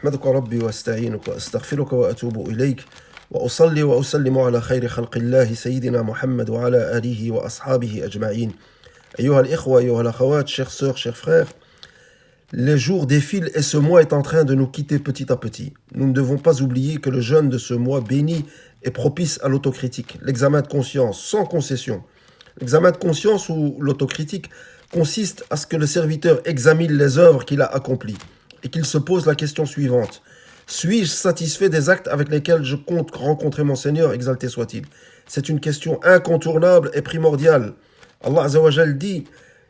أحمدك ربي وأستعينك وأستغفرك وأتوب إليك وأصلي وأسلم على خير خلق الله سيدنا محمد وعلى آله وأصحابه أجمعين. أيها الإخوة, أيها الأخوات, chères sœurs, chers frères, les jours défilent et ce mois est en train de nous quitter petit à petit. Nous ne devons pas oublier que le jeûne de ce mois béni est propice à l'autocritique, l'examen de conscience, sans concession. L'examen de conscience ou l'autocritique consiste à ce que le serviteur examine les œuvres qu'il a accomplies et qu'il se pose la question suivante. Suis-je satisfait des actes avec lesquels je compte rencontrer mon Seigneur, exalté soit-il? C'est une question incontournable et primordiale. Allah Azza wa Jal dit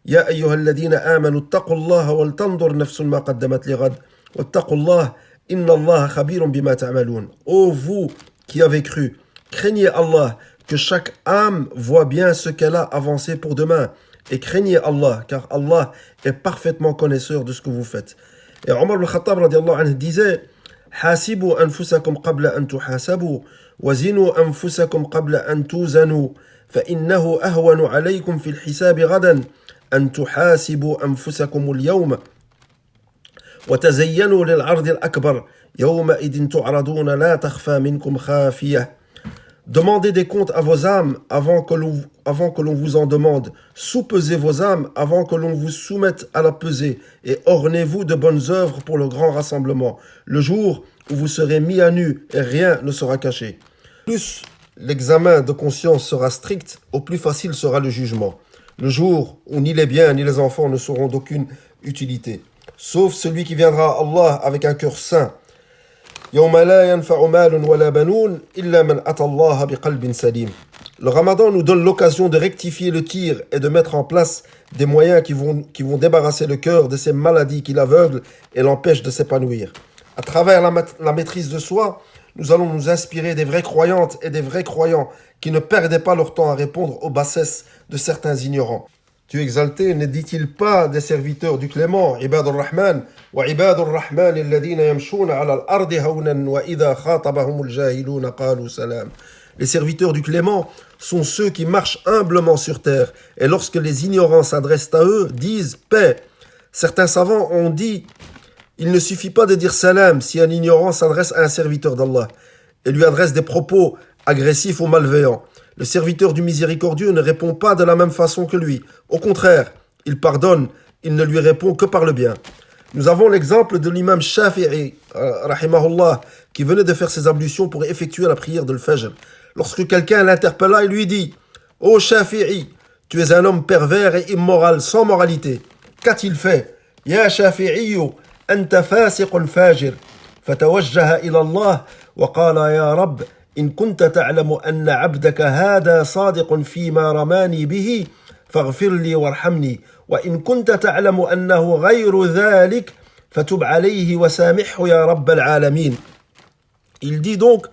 Ya ayyuhalladhina amanu ittaqullaha wal tandur nafsun ma qaddamat lighad wattaqullaha inna Allaha khabirun bima ta'malun. Ô vous qui avez cru, craignez Allah, que chaque âme voit bien ce qu'elle a avancé pour demain, et craignez Allah, car Allah est parfaitement connaisseur de ce que vous faites. Et Omar ibn Khattab radiallahu anhu disait Hasibu anfusakum qabla an tuhasabu wazinu anfusakum qabla an tuzanu فإنه أهون عليكم في الحساب غدا أن تحاسبوا أنفسكم اليوم وتزينوا للعرض الأكبر يومئذ تعرضون لا تخفى منكم خافية. Demandez des comptes à vos âmes avant que l'on vous en demande. Soupesez vos âmes avant que l'on vous soumette à la pesée. Et ornez-vous de bonnes œuvres pour le grand rassemblement. Le jour où vous serez mis à nu et rien ne sera caché. Plus l'examen de conscience sera strict, au plus facile sera le jugement. Le jour où ni les biens ni les enfants ne seront d'aucune utilité. Sauf celui qui viendra à Allah avec un cœur sain. Le Ramadan nous donne l'occasion de rectifier le tir et de mettre en place des moyens qui vont débarrasser le cœur de ces maladies qui l'aveuglent et l'empêchent de s'épanouir. À travers la maîtrise de soi, nous allons nous inspirer des vraies croyantes et des vrais croyants qui ne perdaient pas leur temps à répondre aux bassesses de certains ignorants. Tu exalté, ne dit-il pas des serviteurs du Clément, Ibadur Rahman, wa Ibadur Rahman alladhina yamshuna ala al-ardi hawnan wa idha khatabahumul jahiluna qalu salam. Les serviteurs du Clément sont ceux qui marchent humblement sur terre et lorsque les ignorants s'adressent à eux, disent paix. Certains savants ont dit il ne suffit pas de dire salam si un ignorant s'adresse à un serviteur d'Allah et lui adresse des propos agressifs ou malveillants. Le serviteur du miséricordieux ne répond pas de la même façon que lui. Au contraire, il pardonne, il ne lui répond que par le bien. Nous avons l'exemple de l'imam Shafi'i, rahimahullah, qui venait de faire ses ablutions pour effectuer la prière de l'Fajr. Lorsque quelqu'un l'interpella, il lui dit « Ô Shafi'i, tu es un homme pervers et immoral, sans moralité. Qu'a-t-il fait ?»« Ya Shafi'iyu, anta fasiqun fajir. » فتوجه إلى الله وقال يا رب إن كنت تعلم أن عبدك هذا صادق فيما رماني به فاغفر لي وارحمني وإن كنت تعلم أنه غير ذلك فتب عليه وسامحه يا رب العالمين. Il dit donc,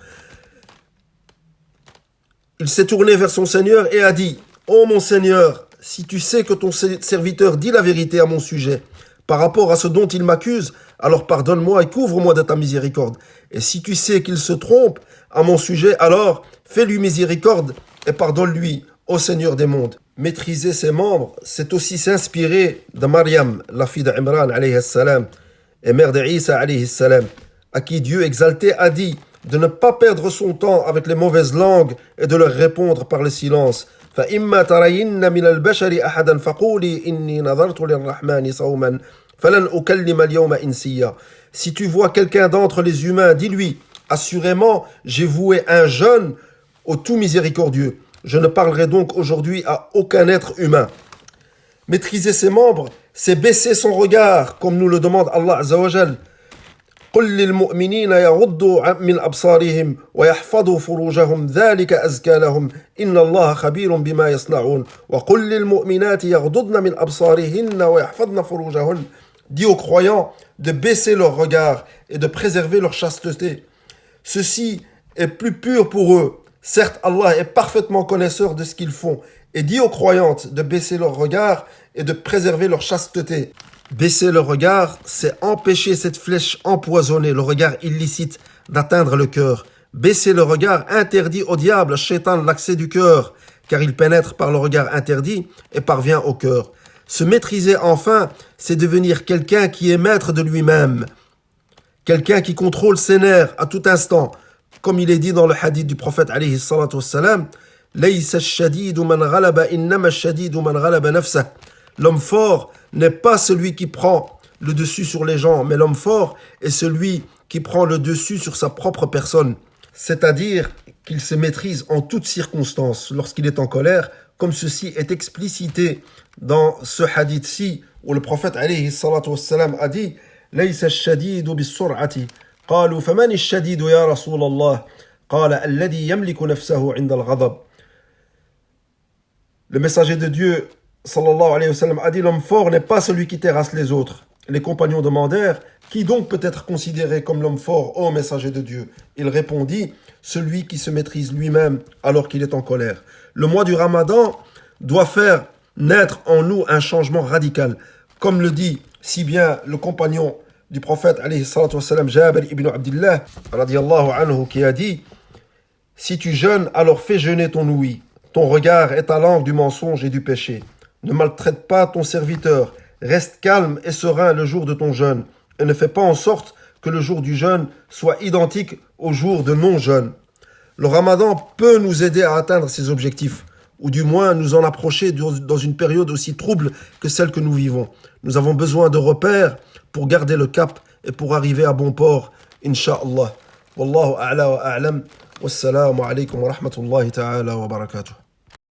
il s'est tourné vers son Seigneur et a dit Ô mon Seigneur, si tu sais que ton serviteur dit la vérité à mon sujet par rapport à ce dont il m'accuse, alors pardonne-moi et couvre-moi de ta miséricorde. Et si tu sais qu'il se trompe à mon sujet, alors fais-lui miséricorde et pardonne-lui, ô Seigneur des mondes. Maîtriser ses membres, c'est aussi s'inspirer de Maryam, la fille d'Imran alayhi salam, et mère d'Isa alayhi salam, à qui Dieu exalté a dit de ne pas perdre son temps avec les mauvaises langues et de leur répondre par le silence. فإما ترين من البشر أحدا فقولي إني نظرت للرحمن صوما فلن أكلم اليوم إنسيا. Si tu vois quelqu'un d'entre les humains, dis-lui assurément, j'ai voué un jeûne au tout miséricordieux. Je ne parlerai donc aujourd'hui à aucun être humain. Maîtriser ses membres, c'est baisser son regard, comme nous le demande Allah Azza wa Jal. قل للمؤمنين يغضوا من أبصارهم ويحفظوا فروجهم ذلك أزكى لهم إن الله خبير بما يصنعون وقل للمؤمنات يغضضن من أبصارهن ويحفظن فروجهن. Dis aux croyants de baisser leur regard et de préserver leur chasteté. Ceci est plus pur pour eux. Certes, Allah est parfaitement connaisseur de ce qu'ils font. Et dis aux croyantes de baisser leur regard et de préserver leur chasteté. Baisser le regard, c'est empêcher cette flèche empoisonnée, le regard illicite, d'atteindre le cœur. Baisser le regard interdit au diable, shaitan, l'accès du cœur, car il pénètre par le regard interdit et parvient au cœur. Se maîtriser enfin, c'est devenir quelqu'un qui est maître de lui-même, Quelqu'un qui contrôle ses nerfs à tout instant, comme il est dit dans le hadith du prophète alayhi salatu wassalam, لَيْسَ الشَّدِيدُ مَنْ غَلَبَ إِنَّمَا الشَّدِيدُ مَنْ غَلَبَ نَفْسَهُ. L'homme fort n'est pas celui qui prend le dessus sur les gens, mais l'homme fort est celui qui prend le dessus sur sa propre personne. C'est-à-dire qu'il se maîtrise en toutes circonstances lorsqu'il est en colère, comme ceci est explicité dans ce hadith-ci, où le prophète alayhi salatu wassalam a dit لَيْسَ الشَّدِيدُ بِالسُّرْعَةِ قالوا فمن الشديد يا رسول الله قال الذي يملك نفسه عند الغضب. Le messager de Dieu sallallahu alayhi wa sallam a dit l'homme fort n'est pas celui qui terrasse les autres. Les compagnons demandèrent qui donc peut être considéré comme l'homme fort, ô messager de Dieu? Il répondit celui qui se maîtrise lui-même alors qu'il est en colère. Le mois du Ramadan doit faire naître en nous un changement radical, comme le dit si bien le compagnon du prophète alayhi salatu wassalam, Jabir ibn Abdillah radiyallahu anhu, qui a dit si tu jeûnes, alors fais jeûner ton ouïe. Ton regard est à l'angle du mensonge et du péché. Ne maltraite pas ton serviteur. Reste calme et serein le jour de ton jeûne. Et ne fais pas en sorte que le jour du jeûne soit identique au jour de non-jeûne. Le Ramadan peut nous aider à atteindre ces objectifs, ou du moins nous en approcher dans une période aussi trouble que celle que nous vivons. Nous avons besoin de repères pour garder le cap et pour arriver à bon port, Inch'Allah. Wallahu a'la wa a'lam. Wassalamu alaikum wa rahmatullahi ta'ala wa barakatuh.